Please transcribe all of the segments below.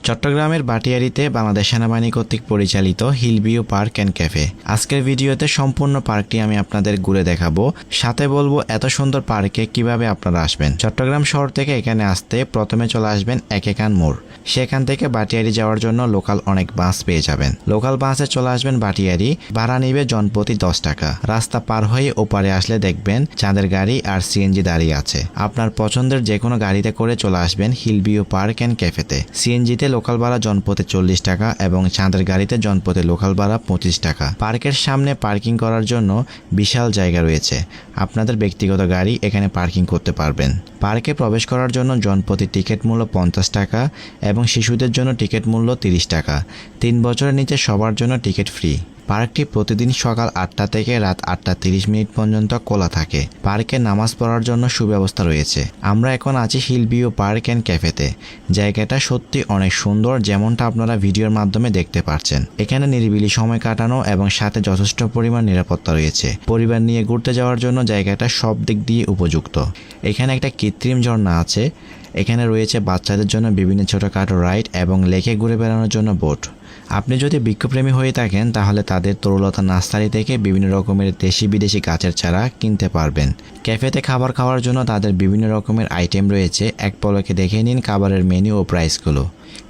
চট্টগ্রামের বাটিয়াড়িতে বাংলাদেশ সেনাবাহিনী কর্তৃক পরিচালিত হিলভিউ পার্ক অ্যান্ড ক্যাফে। আজকের ভিডিওতে সম্পূর্ণ পার্কটি আমি আপনাদের ঘুরে দেখাবো, সাথে বলবো এত সুন্দর পার্কে কিভাবে আপনারা আসবেন। চট্টগ্রাম শহর থেকে এখানে আসতে প্রথমে চলে আসবেন একেকান মোড়। সেখান থেকে বাটিয়াড়ি যাওয়ার জন্য লোকাল অনেক বাস পেয়ে যাবেন। লোকাল বাসে চলে আসবেন বাটিয়াড়ি, ভাড়া নিবে জনপ্রতি 10 টাকা। রাস্তা পার হয়ে ওপারে আসলে দেখবেন চাঁদের গাড়ি আর সিএনজি দাঁড়িয়ে আছে। আপনার পছন্দের যে কোনো গাড়িতে করে চলে আসবেন হিলভিউ পার্ক অ্যান্ড ক্যাফেতে। সিএনজিতে লোকাল ভাড়া জনপ্রতি 40 টাকা এবং চাঁদের গাড়িতে জনপ্রতি লোকাল ভাড়া 25 টাকা। পার্কের সামনে পার্কিং করার জন্য বিশাল জায়গা রয়েছে। আপনাদের ব্যক্তিগত গাড়ি এখানে পার্কিং করতে পারবেন। পার্কে প্রবেশ করার জন্য জনপ্রতি টিকিট মূল্য 50 টাকা এবং শিশুদের জন্য টিকিট মূল্য 30 টাকা। 3 বছরের নিচে সবার জন্য টিকিট ফ্রি। পার্কটি প্রতিদিন সকাল 8টা থেকে রাত 8:30 পর্যন্ত খোলা থাকে। পার্কে নামাজ পড়ার জন্য সুব্যবস্থা রয়েছে। আমরা এখন আছি হিলভিউ পার্ক অ্যান্ড ক্যাফেতে। জায়গাটা সত্যি অনেক সুন্দর, যেমনটা আপনারা ভিডিওর মাধ্যমে দেখতে পাচ্ছেন। এখানে নিরিবিলি সময় কাটানো এবং সাথে যথেষ্ট পরিমাণ নিরাপত্তা রয়েছে। পরিবার নিয়ে ঘুরতে যাওয়ার জন্য জায়গাটা সব দিক দিয়ে উপযুক্ত। এখানে একটা কৃত্রিম ঝর্ণা আছে। এখানে রয়েছে বাচ্চাদের জন্য বিভিন্ন ছোটখাটো রাইড এবং লেকে ঘুরে বেড়ানোর জন্য বোট। আপনি যদি বৃক্ষপ্রেমী হয়ে থাকেন তাহলে তাদের তরুলতা নার্সারি থেকে বিভিন্ন রকমের দেশি বিদেশি গাছের চারা কিনতে পারবেন। ক্যাফেতে খাবার খাওয়ার জন্য তাদের বিভিন্ন রকমের আইটেম রয়েছে। এক পলকে দেখে নিন খাবারের মেনু ও প্রাইসগুলো।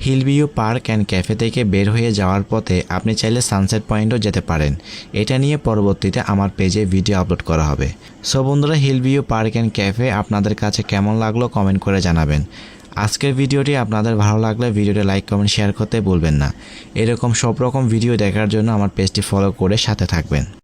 হিলভিউ পার্ক অ্যান্ড ক্যাফে থেকে বের হয়ে যাওয়ার পথে আপনি চাইলে সানসেট পয়েন্টও যেতে পারেন। এটা নিয়ে পরবর্তীতে আমার পেজে ভিডিও আপলোড করা হবে। সো বন্ধুরা, হিলভিউ পার্ক অ্যান্ড ক্যাফে আপনাদের কাছে কেমন লাগলো কমেন্ট করে জানাবেন। আজকের ভিডিওটি আপনাদের ভালো লাগলে ভিডিওটি লাইক কমেন্ট শেয়ার করতে ভুলবেন না। এরকম সব রকম ভিডিও দেখার জন্য আমার পেজটি ফলো করে সাথে থাকবেন।